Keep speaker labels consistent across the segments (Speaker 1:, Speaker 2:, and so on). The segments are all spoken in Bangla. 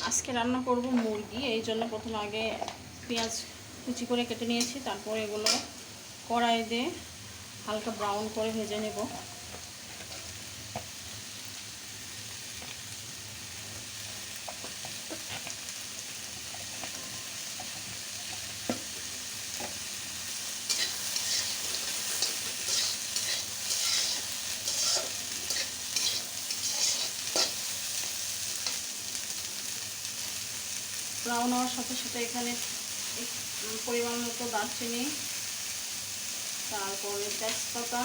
Speaker 1: আজকে রান্না করব মুরগি, এই জন্য প্রথমে আগে পেঁয়াজ কুচি করে কেটে নিয়েছি, তারপর এগুলো কড়াই দিয়ে হালকা ব্রাউন করে ভেজে নেব। ব্রাউন হওয়ার সাথে সাথে এখানে পরিমাণ মতো দারচিনি, তারপরে তেজপাতা,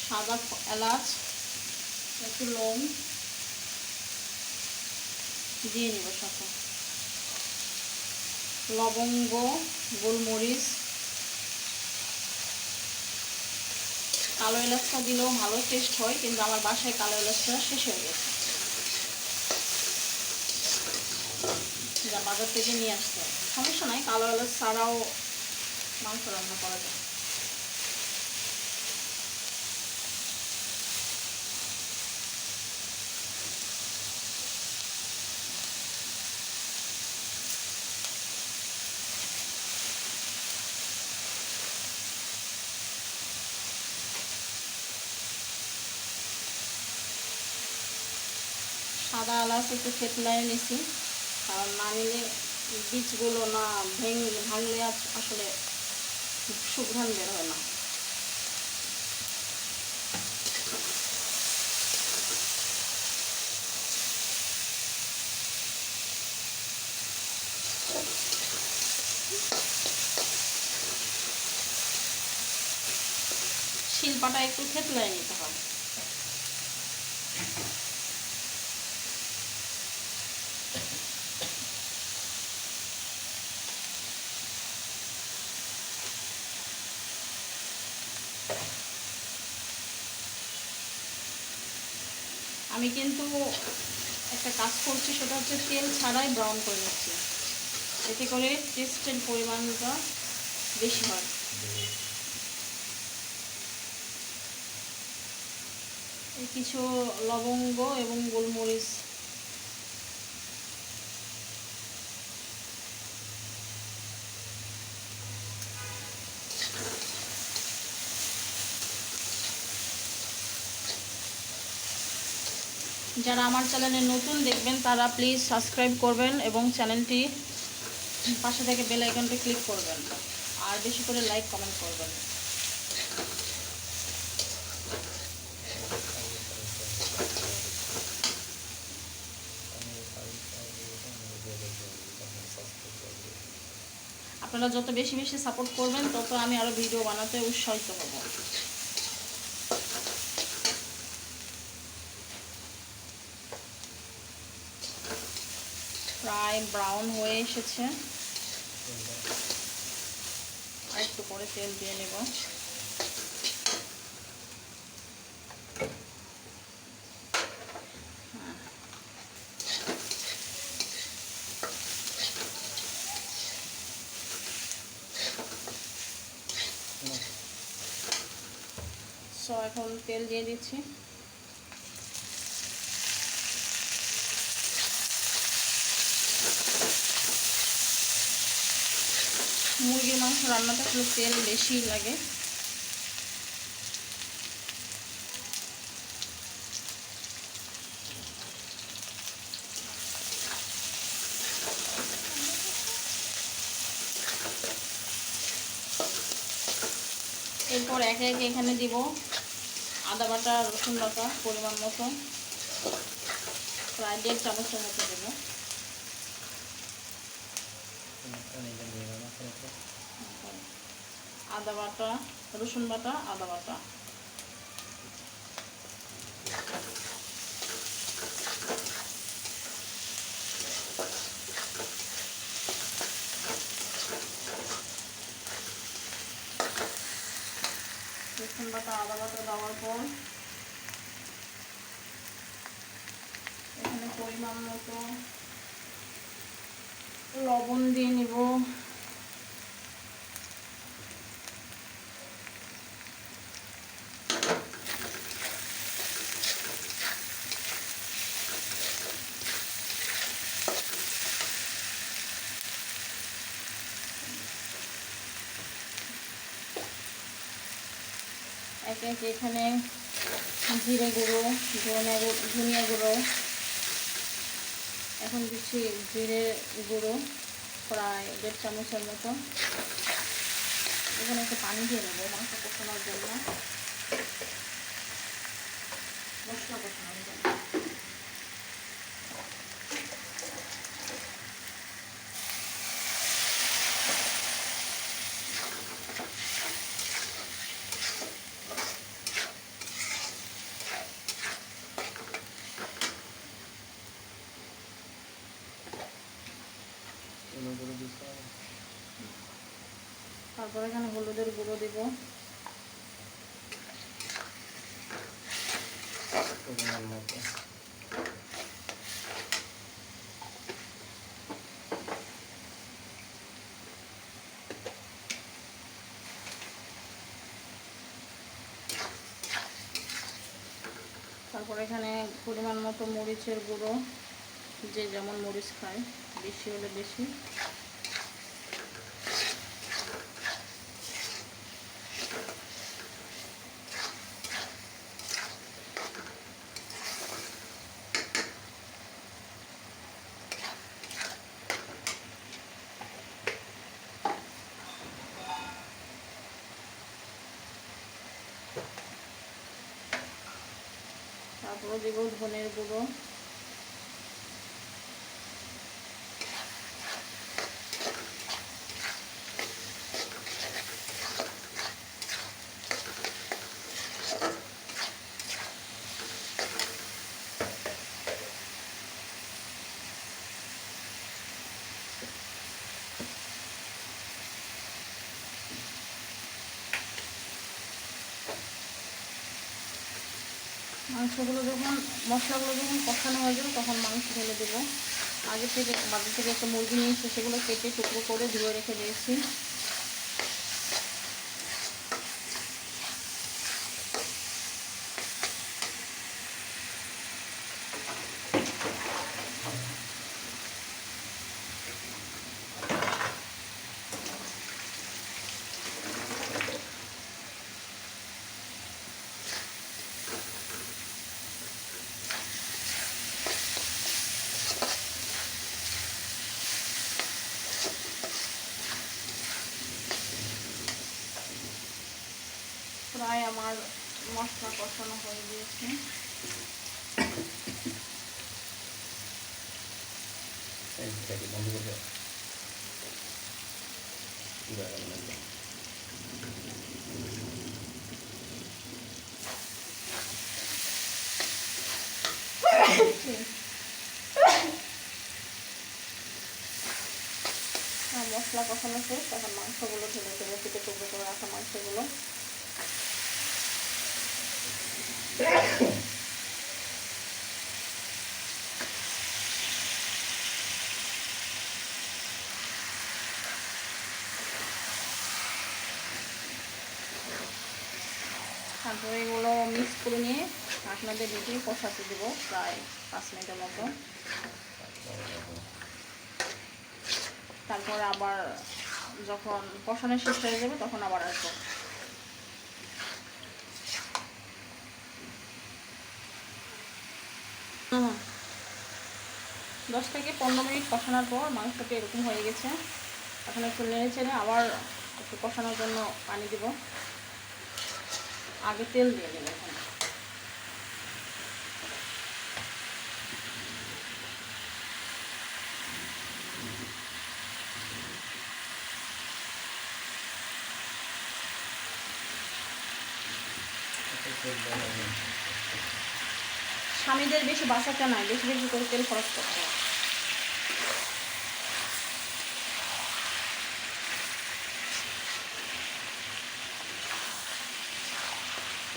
Speaker 1: সাদা এলাচ, একটু লং দিয়ে নিব, সাথে লবঙ্গ, গোলমরিচ, কালো এলাচটা দিলেও ভালো টেস্ট হয়, কিন্তু আমার বাসায় কালো এলাচটা শেষ হয়ে গেছে, যা বাজার থেকে নিয়ে আসতে হবে। সমস্যা নাই, কালো এলাচ ছাড়াও মাংস রান্না করা যায়। সাদা এলাচ একটু থেতলায় নিছি, কারণ না নিলে বীজগুলো না ভাঙলে আসলে সুঘ্রাণ বের হয় না। শিলপাটা একটু থেতলায় নিতে হবে। আমি কিন্তু একটা কাজ করছি, সেটা হচ্ছে তেল ছাড়াই ব্রাউন করে নিচ্ছি, এতে করে টেস্টের পরিমাণটা বেশি হয়। কিছু লবঙ্গ এবং গোলমরিচ, যারা আমার চ্যানেলে নতুন দেখবেন তারা প্লিজ সাবস্ক্রাইব করবেন এবং চ্যানেলটি পাশে থেকে বেল আইকনটি ক্লিক করবেন, আর বেশি করে লাইক কমেন্ট করবেন। আপনারা যত বেশি বেশি সাপোর্ট করবেন তত আমি আরও ভিডিও বানাতে উৎসাহিত হব। প্রায় ব্রাউন হয়ে এসেছে, আর একটু করে তেল দিয়ে নেব। সো এখন তেল দিয়ে দিচ্ছি। মুরগির মাংস রান্নাতে একটু তেল বেশি লাগে। এরপর একে একে এখানে দিব আদা বাটা, রসুন বাটা পরিমাণ মতো, প্রায় 1.5 চামচের মতো দেবো। আদা বাটা, রসুন বাটা, আদা বাটা, রসুন বাটা, আদা বাটা দেওয়ার পর এখানে পরিমাণ মতো লবণ দিয়ে নিব, একে একে এখানে জিরে গুঁড়ো, ধনিয়া গুঁড়ো, এখন দিচ্ছি জিরে গুঁড়ো প্রায় 1.5 চামচের মতো। এখানে একটু পানি দিয়ে নেবো মাংস কষানোর জন্য, মশলা কষানোর জন্য। তারপর এখানে হলুদের গুঁড়ো দিব, তারপর এখানে পরিমাণ মতো মরিচের গুঁড়ো, যে যেমন মরিচ খায়, বেশি হলে বেশি। তারপরে দেব ধনের গুঁড়ো, মশলাগুলো যখন কষানো হয়ে যাবে তখন মাংস ঢেলে দেবো। আগে থেকে বাজার থেকে একটা মুরগি নিয়ে এসে সেগুলো কেটে টুকরো করে ধুয়ে রেখে দিয়েছি। প্রায় আমার মশলা কষানো হয়ে গিয়েছে। মশলা কষানো শেষ, তখন মাংসগুলো ঢেলে দেবো, কেটে টুকরো করে রাখা মাংসগুলো। তারপরে এগুলো মিক্স করে নিয়ে ঢাকনাতে ঢেকে কষাতে দেবো প্রায় 5 মিনিটের মতো। তারপরে আবার যখন কষানো শেষ হয়ে যাবে তখন আবার আসবো। 10 থেকে 15 মিনিট কষানোর পর মাংসটা এরকম হয়ে গেছে। এখন একটু নেড়ে চেড়ে আবার একটু কষানোর জন্য পানি দিব। আগে তেল দিয়ে দেবো এখানে। স্বামীদের বেশি বাসাটা নাই, বেশি বেশি করে তেল খরচ করতে হয়।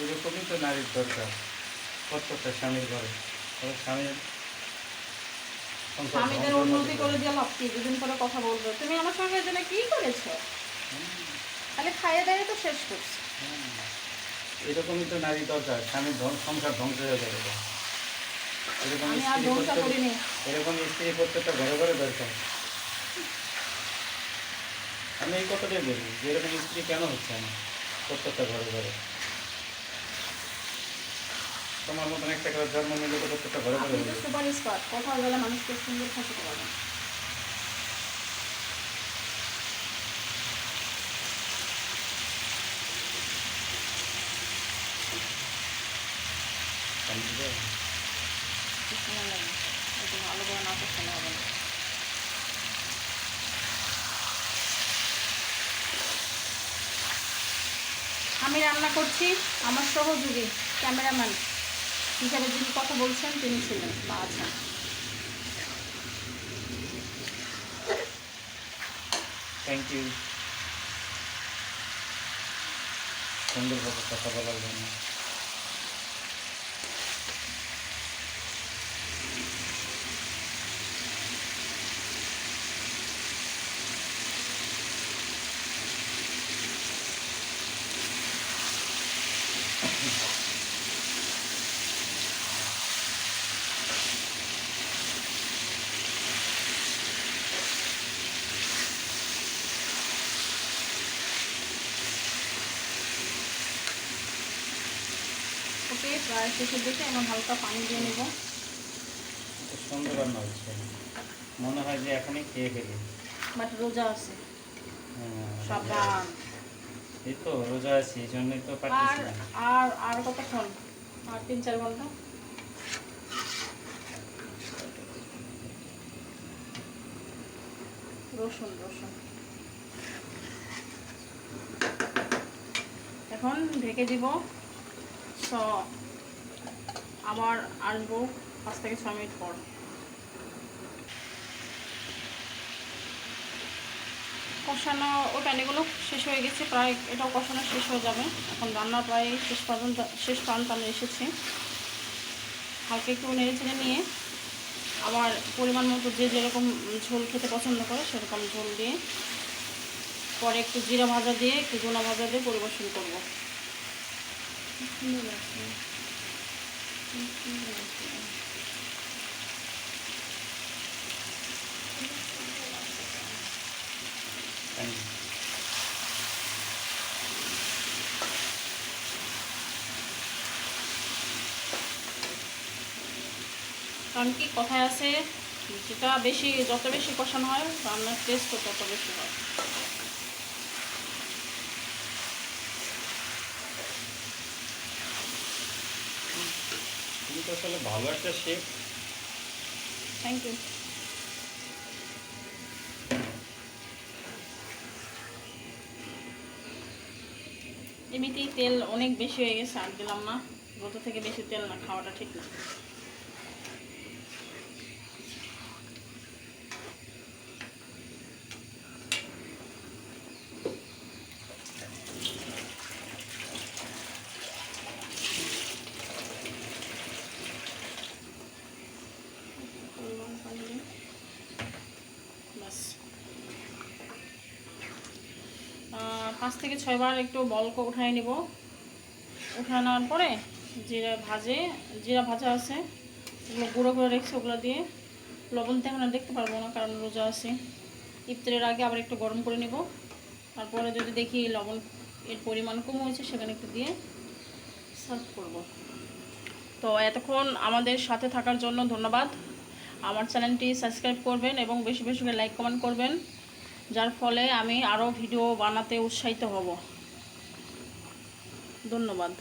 Speaker 2: এরকমই তো নারীর দরকার প্রত্যেকটা স্বামীর ঘরে।
Speaker 1: স্বামীদের উন্নতি করে দিয়ে লাভ কি? দুদিন করে কথা বলবো, তুমি আমার সঙ্গে এজন্য কি করেছো, খালি খাইয়ে দেয় তো শেষ করছি।
Speaker 2: এরকমই তো নারী দরকার, স্বামীর সংসার ধ্বংস হয়ে যাবে। এরকম স্ত্রী প্রত্যেকটা ঘরে ঘরে দরকার। আমি এই কথাটাই বলি যে এরকম স্ত্রী কেন হচ্ছে না প্রত্যেকটা ঘরে ঘরে। তোমার মতন একটা করে জন্ম নিলে তো প্রত্যেকটা ঘরে ঘরে
Speaker 1: আপনি তো
Speaker 2: হবে।
Speaker 1: সুপার স্টার, কোথাও গেলে মানুষকে সুন্দর থাকতে পারবেন।
Speaker 2: পানি দিবে?
Speaker 1: একটু সময় লাগে, একটু ভালো করে না করতে হবে না। আমি রান্না করছি, আমার সহযোগী ক্যামেরাম্যান হিসাবে যিনি কথা বলছেন তিনি ছিলেন বা আছেন।
Speaker 2: থ্যাংক ইউ সুন্দরভাবে কথা বলার জন্য।
Speaker 1: ওকে, প্রায় শেষের দিকে এমন হালকা পানি দিয়ে নেব।
Speaker 2: খুব সুন্দর রান্না হচ্ছে, মনে হয় যে এখনই খেয়ে ফেলি।
Speaker 1: বাট রোজা আছে,
Speaker 2: হ্যাঁ,
Speaker 1: সাবান।
Speaker 2: এই তো রোজা আছি, এই জন্যই তো
Speaker 1: আর
Speaker 2: পারতেছি না।
Speaker 1: আর আর কতক্ষণ? আর 3-4 ঘন্টা। রসুন রসুন এখন ঢেকে দিব। সো আবার আসবো 5 থেকে 6 মিনিট পর। কষানো ও প্যানিগুলো শেষ হয়ে গেছে, প্রায় এটাও কষানো শেষ হয়ে যাবে। এখন রান্না প্রায় শেষ প্রান্ত আমি এসেছি। হালকা একটু নেড়ে চেড়ে নিয়ে আবার পরিমাণ মতো যে যেরকম ঝোল খেতে পছন্দ করে সেরকম ঝোল দিয়ে পরে একটু জিরা ভাজা দিয়ে একটু ধনা ভাজা দিয়ে পরিবেশন করব।
Speaker 2: Thank you.
Speaker 1: কারণ কি কথায় আছে, যেটা বেশি যত বেশি কষানো হয় রান্নার টেস্টও তত বেশি হয়।
Speaker 2: তুমি তো আসলে ভালো একটা শেফ।
Speaker 1: Thank you. এমনিতেই তেল অনেক বেশি হয়ে গেছে, আর দিলাম না। রোজা থেকে বেশি তেল না খাওয়াটা ঠিক না। বাস 5 থেকে 6 বার একটু বলক উঠাই নিব। উঠায় নেওয়ার পরে জিরা ভাজা আছে ওগুলো গুঁড়ো করে রেখেছি, ওগুলো দিয়ে লবণ তো এখন আর দেখতে পারবো না কারণ রোজা আছে। ইফতারের আগে আবার একটু গরম করে নিব, তারপরে যদি দেখি লবণ এর পরিমাণ কম হয়েছে সেখানে একটু দিয়ে সার্ভ করব। তো এতক্ষণ আমাদের সাথে থাকার জন্য ধন্যবাদ। আমার চ্যানেলটি সাবস্ক্রাইব করবেন এবং বেশি বেশি করে লাইক কমেন্ট করবেন, যার ফলে আমি আরও ভিডিও বানাতে উৎসাহিত হব। ধন্যবাদ।